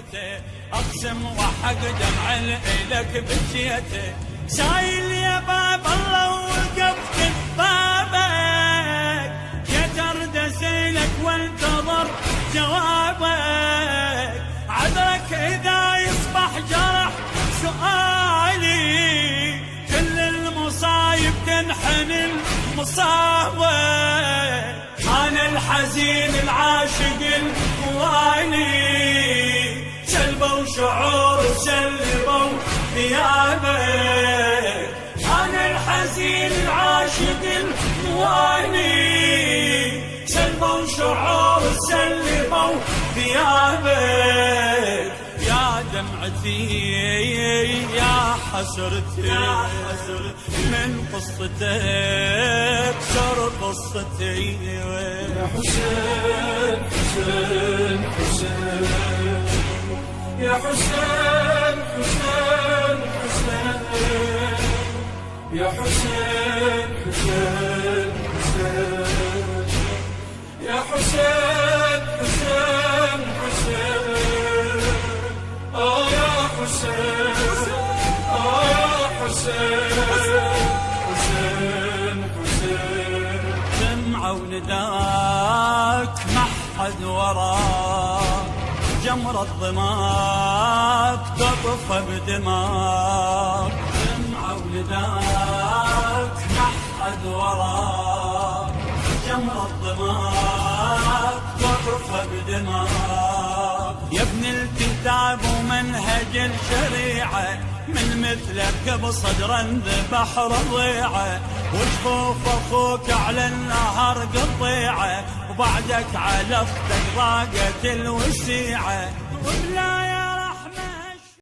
بكيته، اقسم وحق دمع الك بكيته، سايل يا باب الله وقفت بابك، جيت اردسلك وانتظر جوابك، عذرك اذا يصبح جرح سؤالي، كل المصايب تنحني المصابة، انا الحزين العاشق الوالي، سلبوا شعور وسلبوا ثيابك، انا الحزين العاشق الوالي، سلبوا شعور وسلبوا ثيابك، يا دمعتي يا حسرتي من قصتك سر قصتي، يا حسين حسين حسين يا حسين حسين حسين يا حسين حسين حسين يا حسين حسين حسين يا حسين يا حسين حسين حسين، دمعة ونداك ما حد وراك، جمر الضماك تطفى بدماك، دمعة ونداك ما حد وراك، جمر الضماك تطفى بدماك، يا ابن الكتاب ومنهج الشريعة، من مثلك بصدر بحر الضيعة، وجفوف اخوك على النهر قطيعة، وبعدك على اختك ضاقت الوسيعة،